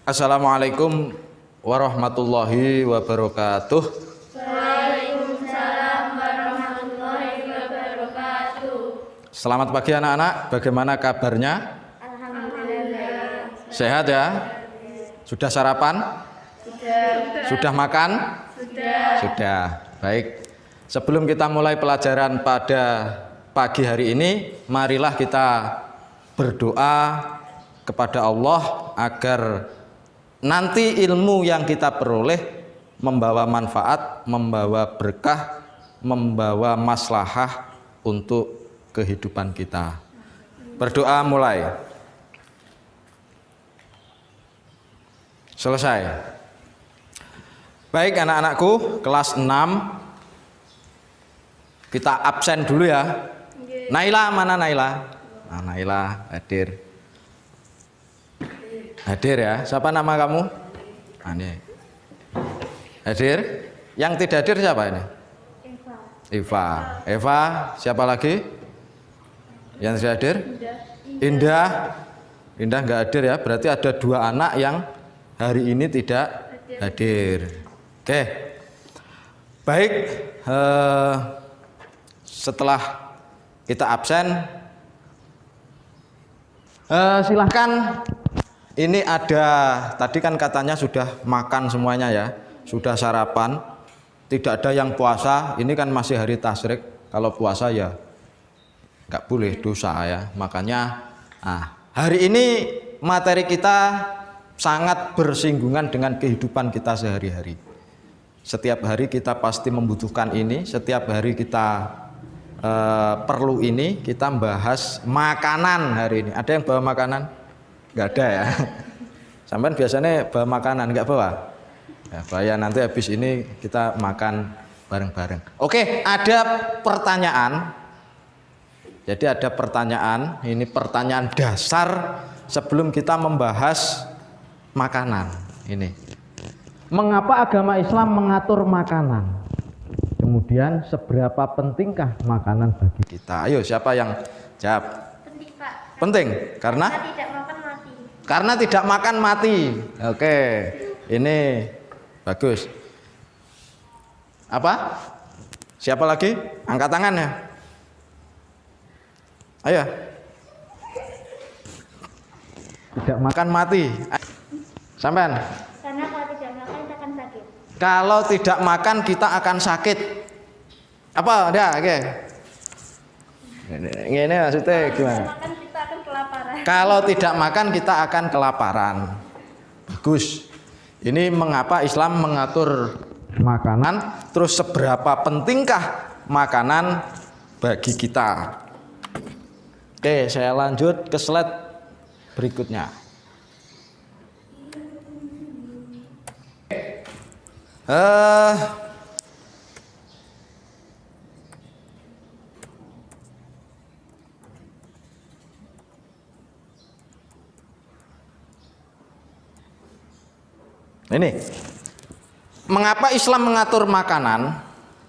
Assalamualaikum warahmatullahi wabarakatuh. Waalaikumsalam warahmatullahi wabarakatuh. Selamat pagi anak-anak, bagaimana kabarnya? Alhamdulillah. Sehat ya? Sudah sarapan? Sudah makan? Sudah. Baik. Sebelum kita mulai pelajaran pada pagi hari ini, marilah kita berdoa kepada Allah agar nanti ilmu yang kita peroleh membawa manfaat, membawa berkah, membawa maslahah untuk kehidupan kita. Berdoa mulai. Selesai. Baik anak-anakku, kelas 6. Kita absen dulu ya. Naila, mana Naila? Nah, Naila hadir. Hadir ya. Siapa nama kamu? Ini. Hadir. Yang tidak hadir siapa ini? Eva. Eva, siapa lagi? Yang tidak hadir? Indah. Indah nggak hadir ya. Berarti ada 2 anak yang hari ini tidak hadir. Oke. Baik. Setelah kita absen, silahkan. Ini ada, tadi kan katanya sudah makan semuanya ya, sudah sarapan, tidak ada yang puasa. Ini kan masih hari tasyrik, kalau puasa ya nggak boleh, dosa ya. Makanya hari ini materi kita sangat bersinggungan dengan kehidupan kita sehari-hari. Setiap hari kita pasti membutuhkan ini, setiap hari kita perlu ini. Kita bahas makanan hari ini. Ada yang bawa makanan? Nggak ada ya. Sampai biasanya bawa makanan, nggak bawa? Ya, bahaya, nanti habis ini kita makan bareng-bareng. Oke, ada pertanyaan. Jadi ada pertanyaan, ini pertanyaan dasar sebelum kita membahas makanan. Ini. Mengapa agama Islam mengatur makanan? Kemudian seberapa pentingkah makanan bagi kita? Ayo, siapa yang jawab? Penting, Pak. Penting, karena tidak makan mati. Karena tidak makan mati. Oke, ini bagus. Apa? Siapa lagi? Angkat tangannya. Ayo. Tidak makan mati. Sampean. Karena kalau tidak makan kita akan sakit. Kalau tidak makan kita akan sakit. Apa? Ada, oke. Ini maksudnya gimana? Makan kita akan kelaparan. Kalau tidak makan kita akan kelaparan. Bagus. Ini mengapa Islam mengatur makanan, terus seberapa pentingkah makanan bagi kita. Oke, saya lanjut ke slide berikutnya. Ini mengapa Islam mengatur makanan?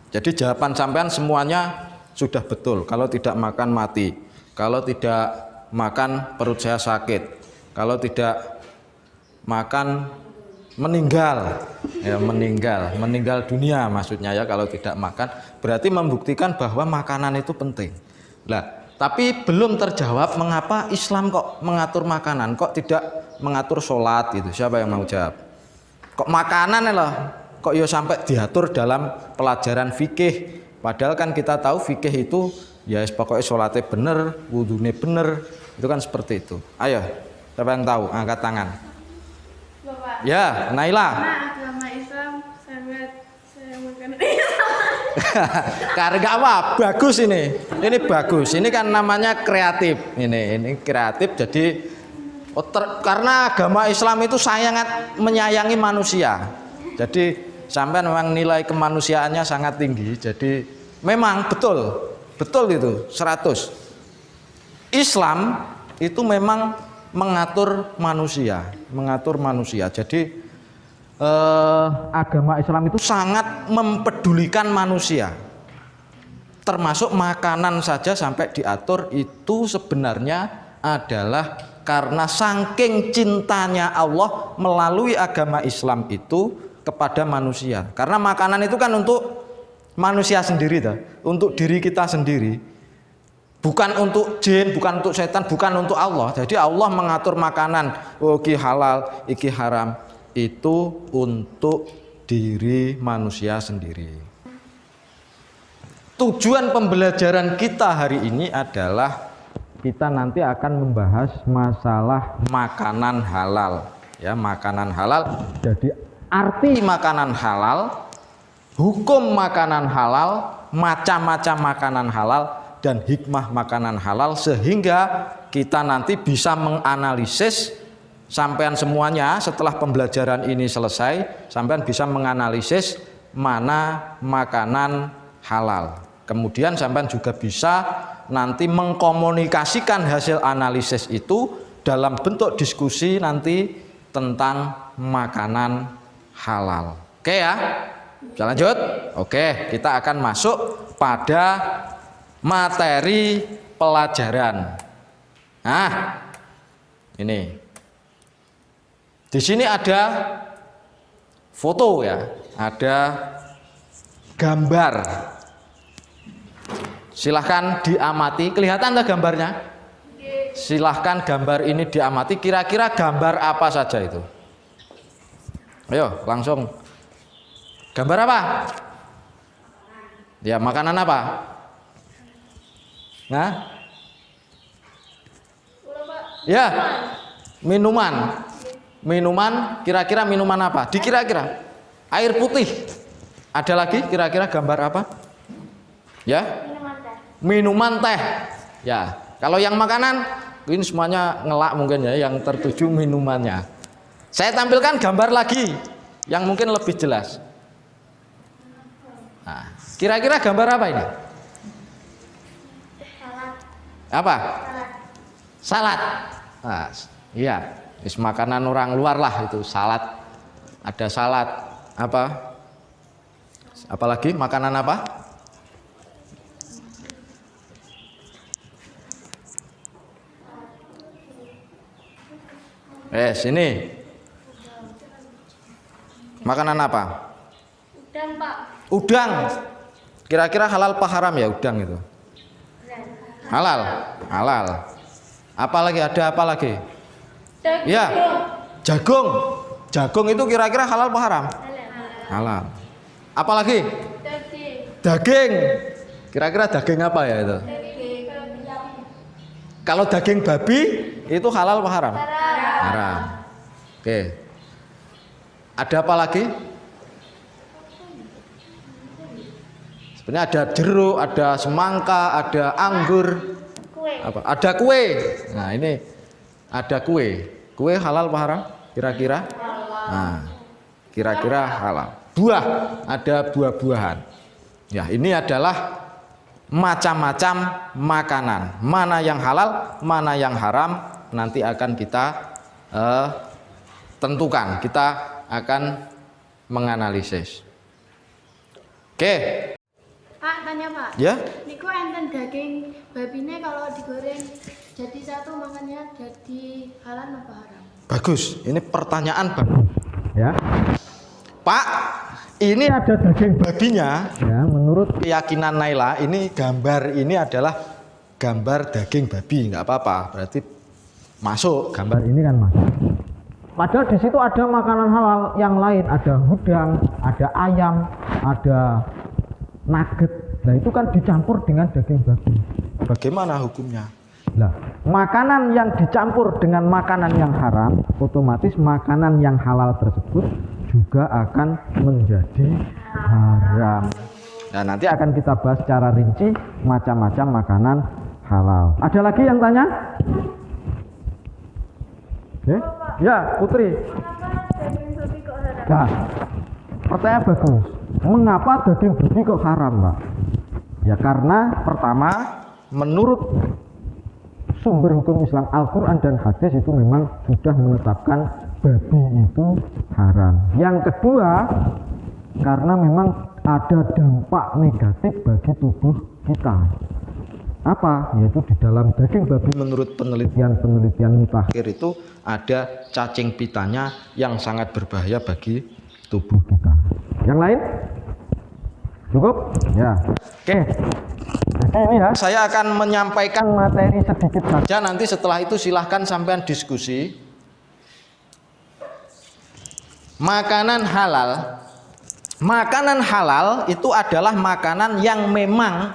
Jadi jawaban sampean semuanya sudah betul. Kalau tidak makan mati, kalau tidak makan perut saya sakit, kalau tidak makan meninggal, ya meninggal dunia maksudnya ya. Kalau tidak makan berarti membuktikan bahwa makanan itu penting. Lah, tapi belum terjawab mengapa Islam kok mengatur makanan, kok tidak mengatur sholat gitu. Siapa yang mau jawab? Kok makanan lah, kok ya sampai diatur dalam pelajaran fikih. Padahal kan kita tahu fikih itu ya pokoknya sholatnya bener, wudhunya bener, itu kan seperti itu. Ayo, siapa yang tahu? Angkat tangan. Bapak. Ya, Naila. Karena agama Islam saya makan. Karena gak apa, bagus ini. Ini bagus. Ini kan namanya kreatif. Ini kreatif. Jadi karena agama Islam itu sangat menyayangi manusia. Jadi sampai memang nilai kemanusiaannya sangat tinggi. Jadi memang betul itu 100. Islam itu memang mengatur manusia. Jadi agama Islam itu sangat mempedulikan manusia. Termasuk makanan saja sampai diatur itu sebenarnya adalah karena saking cintanya Allah melalui agama Islam itu kepada manusia. Karena makanan itu kan untuk manusia sendiri, untuk diri kita sendiri, bukan untuk jin, bukan untuk setan, bukan untuk Allah. Jadi Allah mengatur makanan, iki halal, iki haram, itu untuk diri manusia sendiri. Tujuan pembelajaran kita hari ini adalah kita nanti akan membahas masalah makanan halal, ya, makanan halal. Jadi arti makanan halal, hukum makanan halal, macam-macam makanan halal, dan hikmah makanan halal, sehingga kita nanti bisa menganalisis sampean semuanya. Setelah pembelajaran ini selesai, sampean bisa menganalisis mana makanan halal. Kemudian sampean juga bisa nanti mengkomunikasikan hasil analisis itu dalam bentuk diskusi nanti tentang makanan halal. Oke ya, bisa lanjut? Oke, kita akan masuk pada materi pelajaran. Nah, ini di sini ada foto ya, ada gambar. Silahkan diamati, kelihatan tak gambarnya? Silahkan gambar ini diamati, kira-kira gambar apa saja itu? Ayo langsung. Gambar apa? Ya, makanan apa? Nah? Ya, minuman. Minuman, kira-kira minuman apa? Dikira-kira. Air putih. Ada lagi kira-kira gambar apa? Ya? Minuman teh. Ya, kalau yang makanan ini semuanya ngelak mungkin ya, yang tertuju minumannya. Saya tampilkan gambar lagi yang mungkin lebih jelas. Nah, kira-kira gambar apa ini? Salad. Apa? Salad. Nah, iya, makanan orang luar lah itu, salad. Ada salad. Apa? Apalagi makanan apa? Sini. Makanan apa? Udang, Pak. Udang. Kira-kira halal apa haram ya udang itu? Halal. Halal. Apa lagi? Ada apa lagi? Daging. Ya. Jagung. Jagung itu kira-kira halal apa haram? Halal. Apa lagi? Daging. Daging. Kira-kira daging apa ya itu? Kalau daging babi itu halal apa haram? Haram. Oke. Ada apa lagi? Sebenarnya ada jeruk, ada semangka, ada anggur. Kue. Apa? Ada kue. Nah, ini ada kue. Kue halal apa haram? Kira-kira? Nah, kira-kira halal. Buah, ada buah-buahan. Ya, ini adalah macam-macam makanan. Mana yang halal, mana yang haram, nanti akan kita tentukan. Kita akan menganalisis. Oke. Pak, tanya Pak. Ya. Niku enten daging babine kalau digoreng jadi satu makannya jadi halal apa haram? Bagus. Ini pertanyaan bagus. Ya. Pak, ini ada daging babinya. Ya, menurut keyakinan Naila, ini gambar ini adalah gambar daging babi, nggak apa-apa. Berarti masuk, gambar ini kan masuk. Padahal di situ ada makanan halal yang lain, ada udang, ada ayam, ada nugget. Nah, itu kan dicampur dengan daging babi. Bagaimana hukumnya? Nah, makanan yang dicampur dengan makanan yang haram, otomatis makanan yang halal tersebut juga akan menjadi haram. Nah, nanti akan kita bahas secara rinci macam-macam makanan halal. Ada lagi yang tanya? Ya, Putri. Kenapa daging babi kok haram? Nah, pertanyaan bagus. Mengapa daging babi kok haram, Mbak? Ya karena pertama, menurut sumber hukum Islam Al-Quran dan hadis itu memang sudah menetapkan babi itu haram. Yang kedua, karena memang ada dampak negatif bagi tubuh kita. Apa? Yaitu di dalam daging babi menurut penelitian mutakhir itu ada cacing pitanya yang sangat berbahaya bagi tubuh kita. Yang lain? Cukup? Ya. Oke. Ini ya, saya akan menyampaikan materi sedikit saja, nanti setelah itu silahkan sampean diskusi. Makanan halal. Makanan halal itu adalah makanan yang memang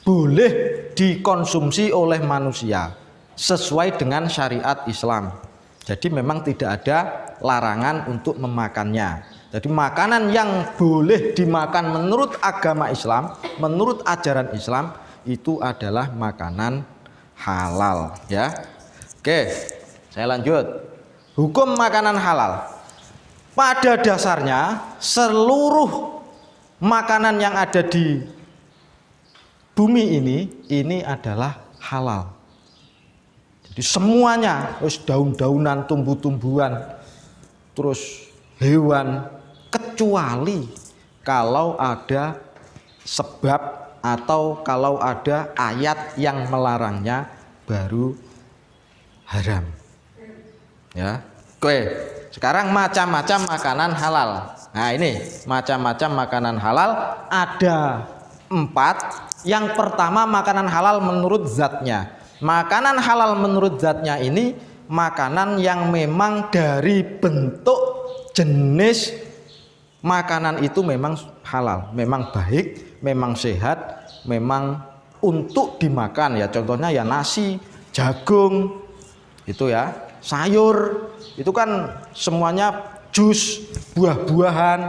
boleh dikonsumsi oleh manusia sesuai dengan syariat Islam. Jadi memang tidak ada larangan untuk memakannya. Jadi makanan yang boleh dimakan menurut agama Islam, menurut ajaran Islam itu adalah makanan halal, ya. Oke, saya lanjut. Hukum makanan halal. Pada dasarnya seluruh makanan yang ada di bumi ini adalah halal. Jadi semuanya, daun-daunan, tumbuh-tumbuhan, terus hewan, kecuali kalau ada sebab atau kalau ada ayat yang melarangnya baru haram. Ya. Oke, sekarang macam-macam makanan halal. Nah, ini macam-macam makanan halal ada 4. Yang pertama makanan halal menurut zatnya. Makanan halal menurut zatnya ini makanan yang memang dari bentuk jenis makanan itu memang halal, memang baik, memang sehat, memang untuk dimakan ya. Contohnya ya nasi, jagung, itu ya, sayur, itu kan semuanya jus, buah-buahan.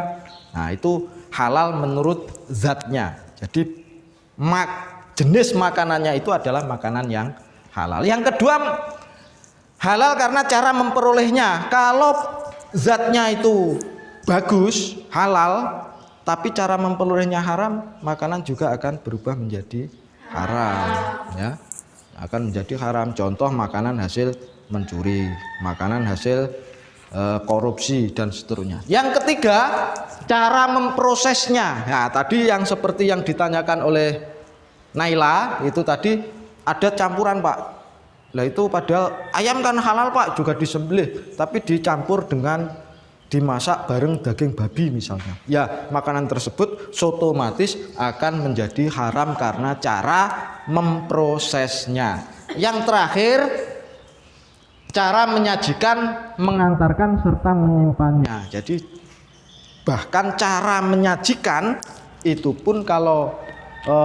Nah, itu halal menurut zatnya. Jadi jenis makanannya itu adalah makanan yang halal. Yang kedua, halal karena cara memperolehnya. Kalau zatnya itu bagus, halal, tapi cara memperolehnya haram, makanan juga akan berubah menjadi haram, ya. Akan menjadi haram. Contoh makanan hasil mencuri, makanan hasil korupsi dan seterusnya. Yang ketiga, cara memprosesnya. Nah, tadi yang seperti yang ditanyakan oleh Naila itu tadi ada campuran, Pak. Lah itu padahal ayam kan halal, Pak, juga disembelih, tapi dicampur dengan dimasak bareng daging babi misalnya. Ya, makanan tersebut otomatis akan menjadi haram karena cara memprosesnya. Yang terakhir, cara menyajikan, mengantarkan serta menyimpannya. Jadi bahkan cara menyajikan itu pun kalau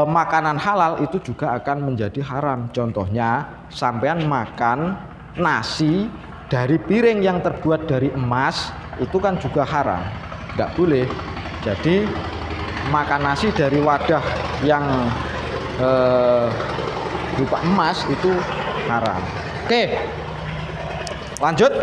makanan halal itu juga akan menjadi haram. Contohnya sampean makan nasi dari piring yang terbuat dari emas itu kan juga haram, nggak boleh. Jadi makan nasi dari wadah yang berupa emas itu haram. Oke, lanjut.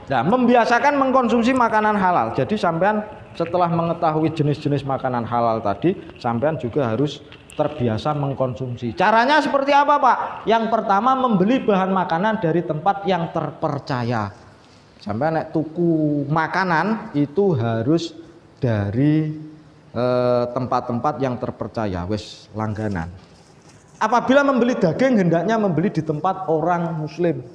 Nah, membiasakan mengkonsumsi makanan halal. Jadi sampean setelah mengetahui jenis-jenis makanan halal tadi, sampean juga harus terbiasa mengkonsumsi. Caranya seperti apa, Pak? Yang pertama, membeli bahan makanan dari tempat yang terpercaya. Sampean nek tuku makanan itu harus dari tempat-tempat yang terpercaya, wis langganan. Apabila membeli daging, hendaknya membeli di tempat orang muslim.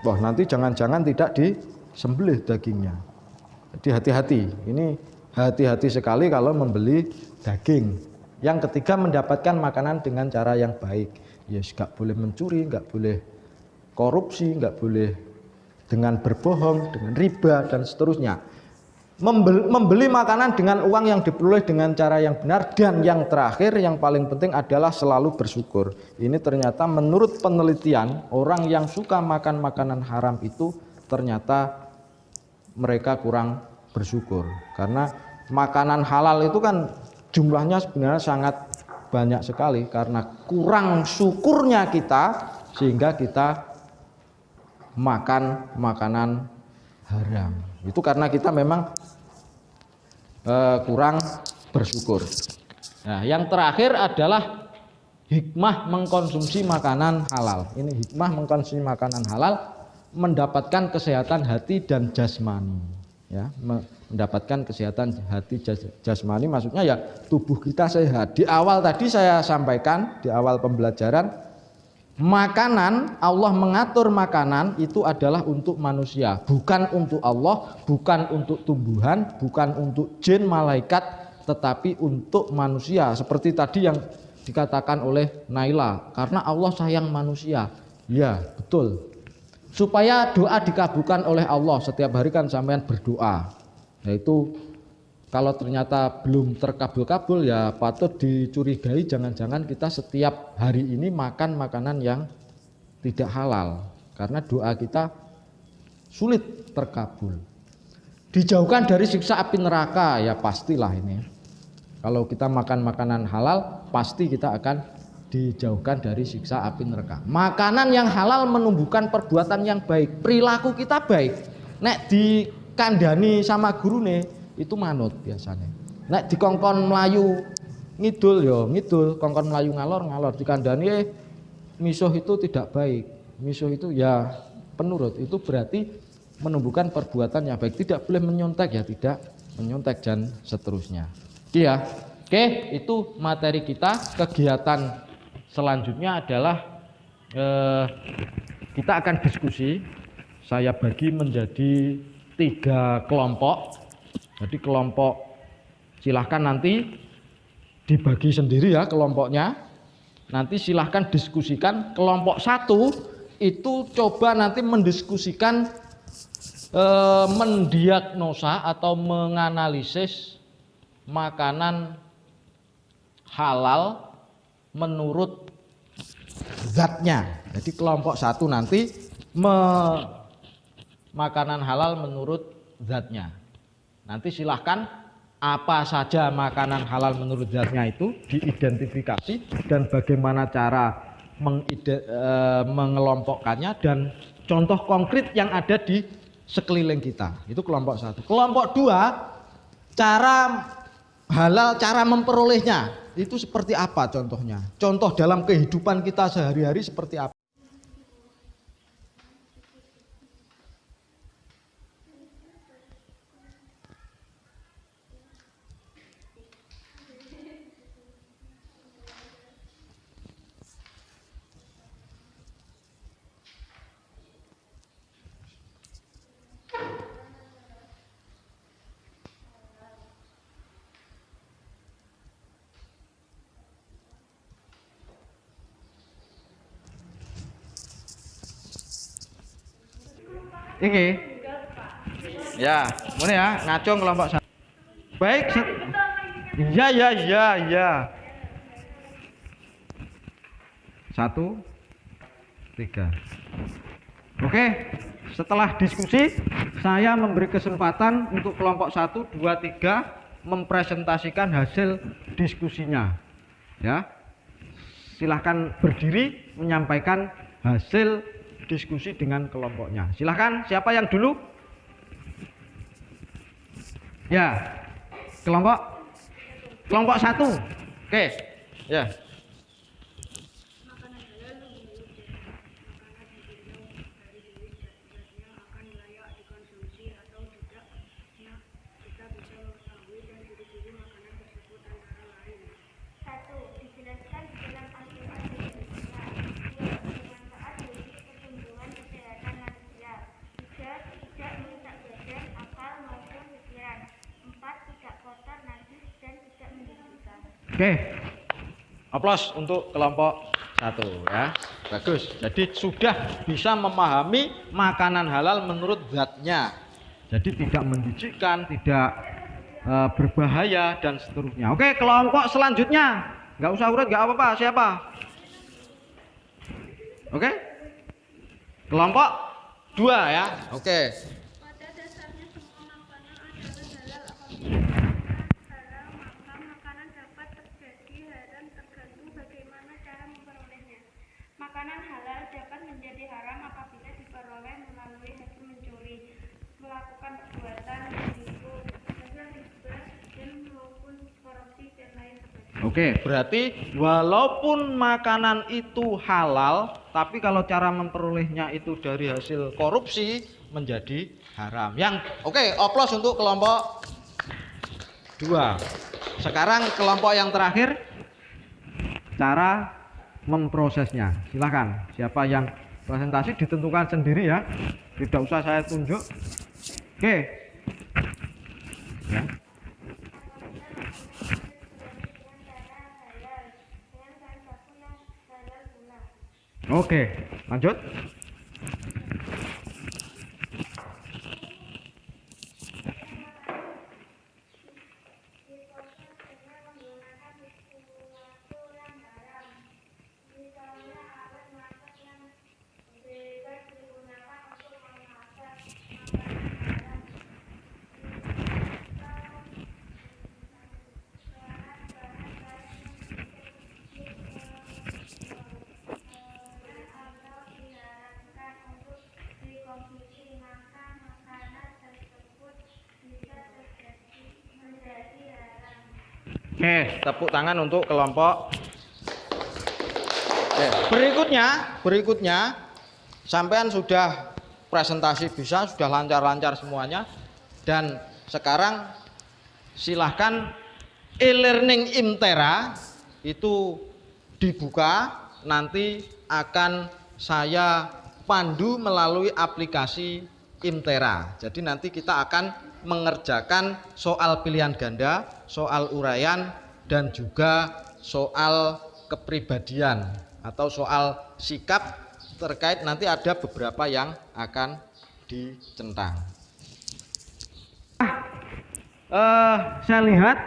Wah, nanti jangan-jangan tidak disembelih dagingnya. Jadi hati-hati. Ini hati-hati sekali kalau membeli daging. Yang ketiga, mendapatkan makanan dengan cara yang baik. Yes, nggak boleh mencuri, nggak boleh korupsi, nggak boleh dengan berbohong, dengan riba dan seterusnya. Membeli makanan dengan uang yang diperoleh dengan cara yang benar. Dan yang terakhir, yang paling penting adalah selalu bersyukur. Ini ternyata menurut penelitian, orang yang suka makan makanan haram itu ternyata mereka kurang bersyukur. Karena makanan halal itu kan jumlahnya sebenarnya sangat banyak sekali. Karena kurang syukurnya kita, sehingga kita makan makanan haram. Itu karena kita memang kurang bersyukur. Nah, yang terakhir adalah hikmah mengkonsumsi makanan halal. Ini hikmah mengkonsumsi makanan halal, mendapatkan kesehatan hati dan jasmani. ya, mendapatkan kesehatan hati jasmani, maksudnya ya tubuh kita sehat. Di awal tadi saya sampaikan, di awal pembelajaran, makanan, Allah mengatur makanan itu adalah untuk manusia, bukan untuk Allah, bukan untuk tumbuhan, bukan untuk jin, malaikat, tetapi untuk manusia. Seperti tadi yang dikatakan oleh Naila, karena Allah sayang manusia. Ya, betul. Supaya doa dikabulkan oleh Allah, setiap hari kan sampean berdoa, yaitu kalau ternyata belum terkabul-kabul ya patut dicurigai, jangan-jangan kita setiap hari ini makan makanan yang tidak halal, karena doa kita sulit terkabul. Dijauhkan dari siksa api neraka, ya pastilah ini. Kalau kita makan makanan halal, pasti kita akan dijauhkan dari siksa api neraka. Makanan yang halal menumbuhkan perbuatan yang baik, perilaku kita baik. Nek dikandani sama gurune itu manut biasanya. Nek dikongkon melayu ngidul yo ngidul, kongkon melayu ngalor ngalor. Dikandani misuh itu tidak baik, misuh itu ya penurut. Itu berarti menumbuhkan perbuatan yang baik. Tidak boleh menyontek, ya tidak menyontek dan seterusnya. Iya. Oke, itu materi kita. Kegiatan selanjutnya adalah kita akan diskusi. Saya bagi menjadi 3 kelompok. Jadi kelompok silahkan nanti dibagi sendiri ya kelompoknya. Nanti silahkan diskusikan. Kelompok 1 itu coba nanti mendiskusikan, mendiagnosa atau menganalisis makanan halal menurut zatnya. Jadi kelompok 1 nanti makanan halal menurut zatnya. Nanti silahkan apa saja makanan halal menurut zatnya itu diidentifikasi dan bagaimana cara mengelompokkannya dan contoh konkret yang ada di sekeliling kita. Itu kelompok 1. Kelompok 2, cara halal, cara memperolehnya itu seperti apa contohnya? Contoh dalam kehidupan kita sehari-hari seperti apa? Ini ya, mana ya, ngacung kelompok 1. Baik, ya. 1, 3. Oke, setelah diskusi saya memberi kesempatan untuk kelompok 1, 2, 3 mempresentasikan hasil diskusinya. Ya, silahkan berdiri menyampaikan hasil diskusi dengan kelompoknya. Silahkan, siapa yang dulu? Ya, kelompok 1. Oke, ya. Oke, aplaus untuk kelompok 1 ya, bagus. Jadi sudah bisa memahami makanan halal menurut zatnya. Jadi tidak menjijikkan, tidak berbahaya dan seterusnya. Oke, kelompok selanjutnya, nggak usah urut, nggak apa-apa. Siapa? Oke, kelompok 2 ya. Oke. Makanan halal dapat menjadi haram apabila diperoleh melalui hasil mencuri, melakukan perbuatan menipu, dan maupun korupsi dan lain sebagainya. Oke, berarti walaupun makanan itu halal, Tapi kalau cara memperolehnya itu dari hasil korupsi menjadi haram. Oke, oplos untuk kelompok 2. Sekarang kelompok yang terakhir, cara memprosesnya. Silahkan, siapa yang presentasi ditentukan sendiri ya, tidak usah saya tunjuk. Oke ya. Oke, lanjut. Oke, tepuk tangan untuk kelompok. Oke, berikutnya sampean sudah presentasi bisa, sudah lancar-lancar semuanya. Dan sekarang silahkan e-learning Imtera itu dibuka, nanti akan saya pandu melalui aplikasi Imtera. Jadi nanti kita akan mengerjakan soal pilihan ganda, soal uraian, dan juga soal kepribadian atau soal sikap terkait, nanti ada beberapa yang akan dicentang. Saya lihat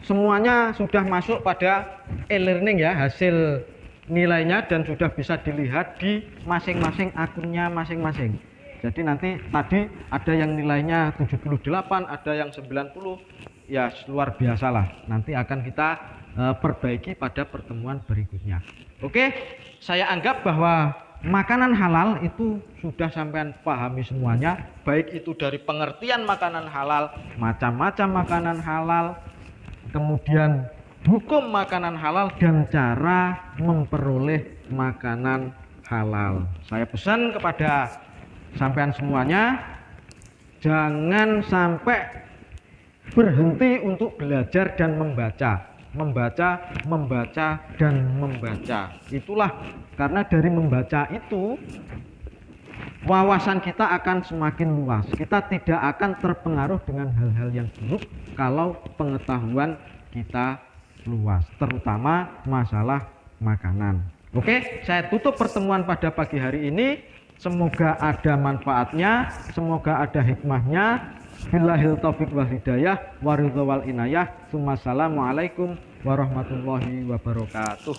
semuanya sudah masuk pada e-learning ya, hasil nilainya, dan sudah bisa dilihat di masing-masing akunnya masing-masing. Jadi nanti tadi ada yang nilainya 78, ada yang 90, ya luar biasa lah. Nanti akan kita perbaiki pada pertemuan berikutnya. Oke, saya anggap bahwa makanan halal itu sudah sampean pahami semuanya, baik itu dari pengertian makanan halal, macam-macam makanan halal, kemudian hukum makanan halal, dan cara memperoleh makanan halal. Saya pesan kepada sampean semuanya, jangan sampai berhenti untuk belajar dan membaca, dan membaca. Itulah karena dari membaca itu wawasan kita akan semakin luas. Kita tidak akan terpengaruh dengan hal-hal yang buruk kalau pengetahuan kita luas, terutama masalah makanan. Oke, saya tutup pertemuan pada pagi hari ini. Semoga ada manfaatnya, semoga ada hikmahnya. Billahil taufiq wal hidayah, waridho wal inayah. Assalamualaikum warahmatullahi wabarakatuh.